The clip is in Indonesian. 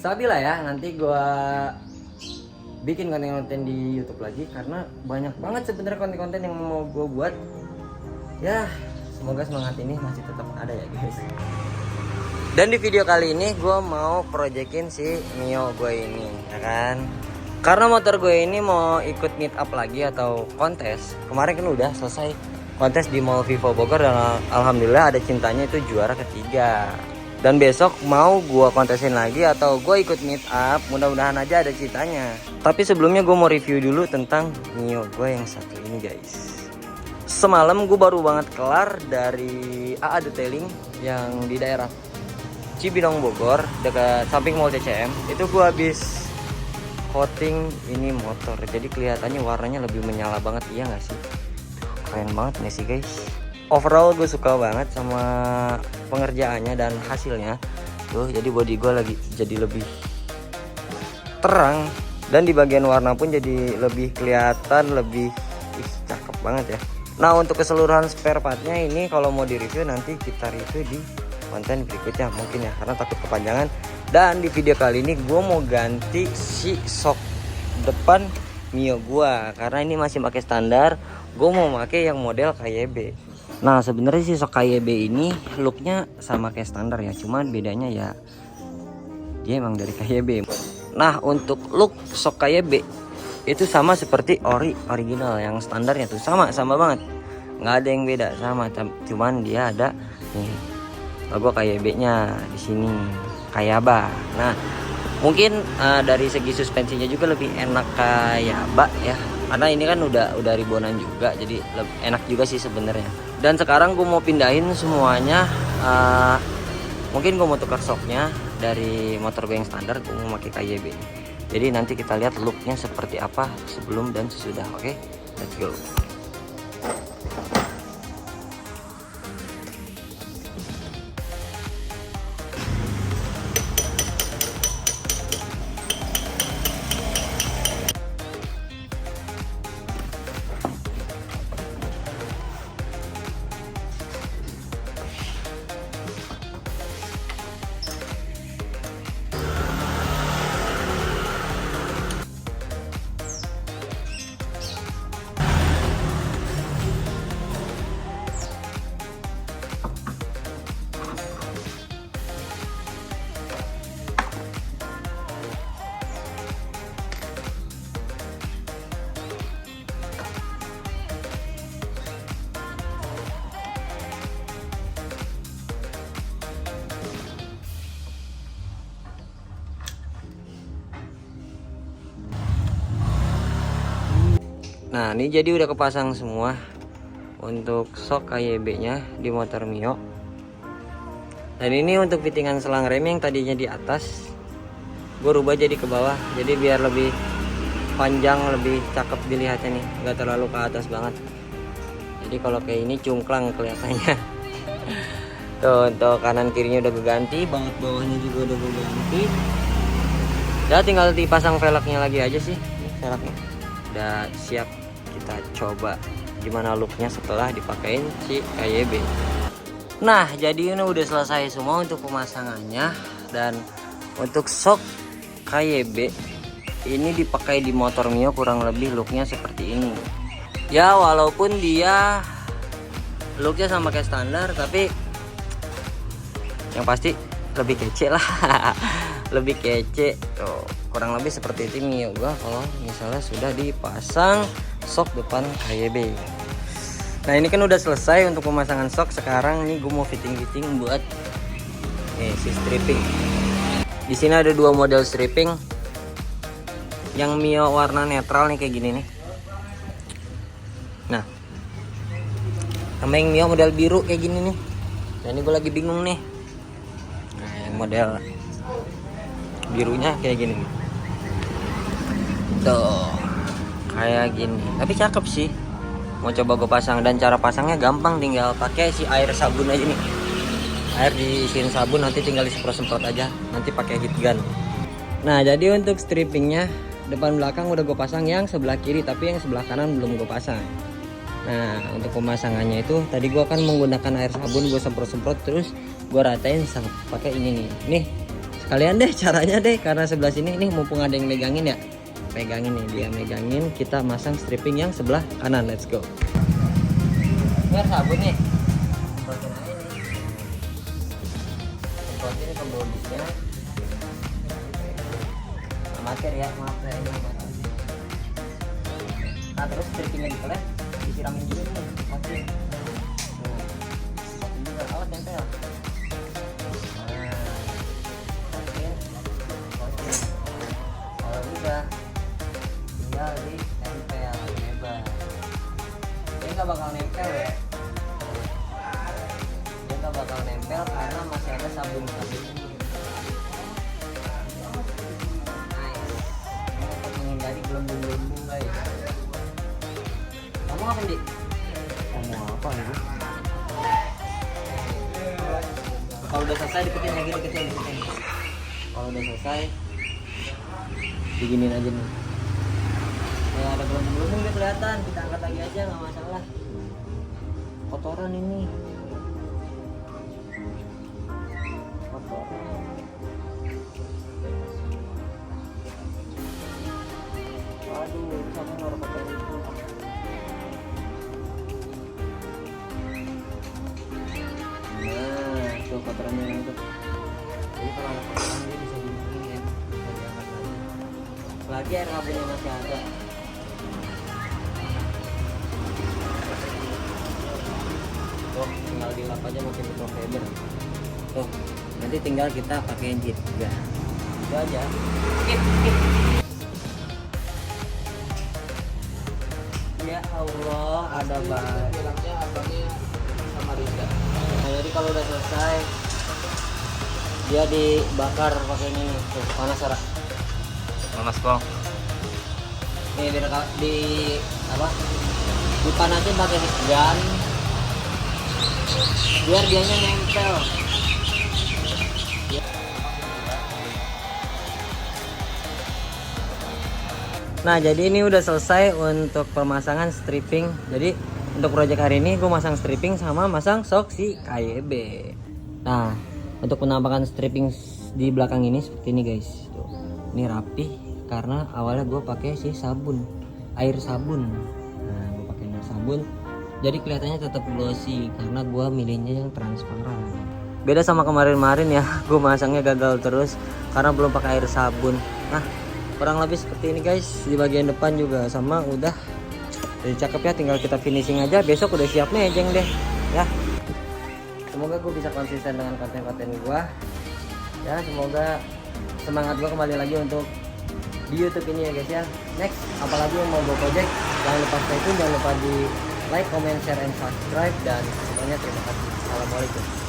stabil lah ya. Nanti gue bikin konten-konten di YouTube lagi karena banyak banget sebenarnya konten-konten yang mau gue buat. Ya, semoga semangat ini masih tetap ada ya guys. Dan di video kali ini gue mau proyekin si Mio gue ini, ya kan? Karena motor gue ini mau ikut meet up lagi atau kontes. Kemarin kan udah selesai kontes di Mall Vivo Bogor dan alhamdulillah ada cintanya itu juara ketiga. Dan besok mau gue kontesin lagi atau gue ikut meet up, mudah-mudahan aja ada cintanya. Tapi sebelumnya gue mau review dulu tentang Mio gue yang satu ini guys. Semalam gue baru banget kelar dari AA Detailing yang di daerah Cibinong Bogor dekat samping Mall CCM. Itu gue habis coating ini motor, jadi kelihatannya warnanya lebih menyala banget, iya nggak sih? Keren banget nih sih guys. Overall gue suka banget sama pengerjaannya dan hasilnya tuh. Jadi body gue lagi jadi lebih terang dan di bagian warna pun jadi lebih kelihatan lebih cakep banget ya. Nah untuk keseluruhan spare partnya ini kalau mau di review nanti kita review di konten berikutnya mungkin ya, karena takut kepanjangan. Dan di video kali ini gue mau ganti si sok depan Mio gue karena ini masih pakai standar. Gue mau pakai yang model KYB. Nah sebenarnya si sok KYB ini looknya sama kayak standar ya, cuman bedanya ya dia emang dari KYB. Nah untuk look sok KYB itu sama seperti original yang standarnya tuh, sama banget, nggak ada yang beda, sama. Cuman dia ada nih logo KYB-nya di sini, Kayaba. Nah, mungkin dari segi suspensinya juga lebih enak Kayaba ya. Karena ini kan udah ribonan juga, jadi enak juga sih sebenarnya. Dan sekarang gue mau pindahin semuanya. Mungkin gue mau tukar shocknya dari motor gue yang standar, gue mau pakai KYB. Jadi nanti kita lihat looknya seperti apa sebelum dan sesudah. Oke, let's go. Nah ini jadi udah kepasang semua untuk shock KYB nya di motor Mio. Dan ini untuk fittingan selang rem yang tadinya di atas, gue rubah jadi ke bawah, jadi biar lebih panjang, lebih cakep dilihatnya nih, nggak terlalu ke atas banget. Jadi kalau kayak ini cungklang kelihatannya. Tuh untuk kanan kirinya udah gue ganti, baut bawahnya juga udah gue ganti. Ya tinggal dipasang velgnya lagi aja sih. Velgnya udah siap, kita coba gimana looknya setelah dipakein si KYB. Nah jadi ini udah selesai semua untuk pemasangannya. Dan untuk shock KYB ini dipakai di motor Mio kurang lebih looknya seperti ini ya, walaupun dia looknya sama kayak standar, tapi yang pasti lebih kece lah. Lebih kece tuh, kurang lebih seperti itu Mio gua kalau misalnya sudah dipasang shock depan KYB. Nah ini kan udah selesai untuk pemasangan shock. Sekarang nih gue mau fitting buat si stripping. Di sini ada dua model stripping. Yang Mio warna netral nih kayak gini nih. Nah sama yang Mio model biru kayak gini nih. Nah ini gue lagi bingung nih. Nah yang model birunya kayak gini nih. Tuh kayak gini, tapi cakep sih. Mau coba gue pasang, dan cara pasangnya gampang, tinggal pakai si air sabun aja nih. Air diisiin sabun, nanti tinggal disemprot-semprot aja, nanti pakai heat gun. Nah jadi untuk strippingnya depan belakang udah gue pasang yang sebelah kiri, tapi yang sebelah kanan belum gue pasang. Nah untuk pemasangannya itu tadi gue akan menggunakan air sabun, gue semprot-semprot terus gue ratain pakai ini nih sekalian deh caranya deh, karena sebelah sini nih mumpung ada yang megangin ya, pegangin nih, dia megangin, kita masang stripping yang sebelah kanan. Let's go. Biar sabun nih, semprotin aja nih, semprotin ke bodinya. Amatir ya, maaf ya ini amatir. Nah terus strippingnya dikelet, disiramin juga nih, oke. Ini juga alat nempel. Tinggal di nempel bebas. Dia nggak bakal nempel ya. Dia nggak bakal nempel karena masih ada sabun ini. Nice. Untuk menghindari gelembung-gelembung guys. Kamu ngapain di? Kamu apa nih? Kalau udah selesai deketin lagi, deketin. Kalau udah selesai diginin aja nih. Ya ada gelembung-gelembung dia kelihatan, kita angkat lagi aja nggak masalah. Kotoran ini. Kotoran. Waduh, sama naruh kotoran itu. Nah, tuh kotorannya untuk. Jadi kalau ada kotoran dia bisa diginin ya, bisa diangkat lagi. Lagi air sabunnya masih ada. Tuh, tinggal dilap aja pakai microfiber. Tuh, nanti tinggal kita pakai jit juga. Itu aja. Skip. Ya Allah, ada banget. Bilangnya abangnya sama Rinda. Nah, jadi kalau udah selesai, dia dibakar pakai ini nih. Tuh, panas Sarah. Panas bang. Nih biar di apa? Dipanasin pakai gun. Biar dianya nempel. Nah jadi ini udah selesai untuk pemasangan stripping. Jadi untuk project hari ini gue masang stripping sama masang sok si KYB. Nah untuk penampakan stripping di belakang ini seperti ini guys. Tuh, ini rapi karena awalnya gue pakai si sabun, air sabun. Nah gue pakai air sabun. Jadi kelihatannya tetap glossy karena gua milihnya yang transparan. Beda sama kemarin-kemarin ya, gua masangnya gagal terus karena belum pakai air sabun. Nah, kurang lebih seperti ini guys. Di bagian depan juga sama, udah jadi cakep ya, tinggal kita finishing aja. Besok udah siap mejeng deh ya. Semoga gue bisa konsisten dengan konten-konten gua. Ya, semoga semangat gua kembali lagi untuk di YouTube ini ya guys ya. Next, apalagi yang mau gua project, jangan lupa stay tune, jangan lupa di like, comment, share, and subscribe. Dan semuanya terima kasih. Assalamualaikum.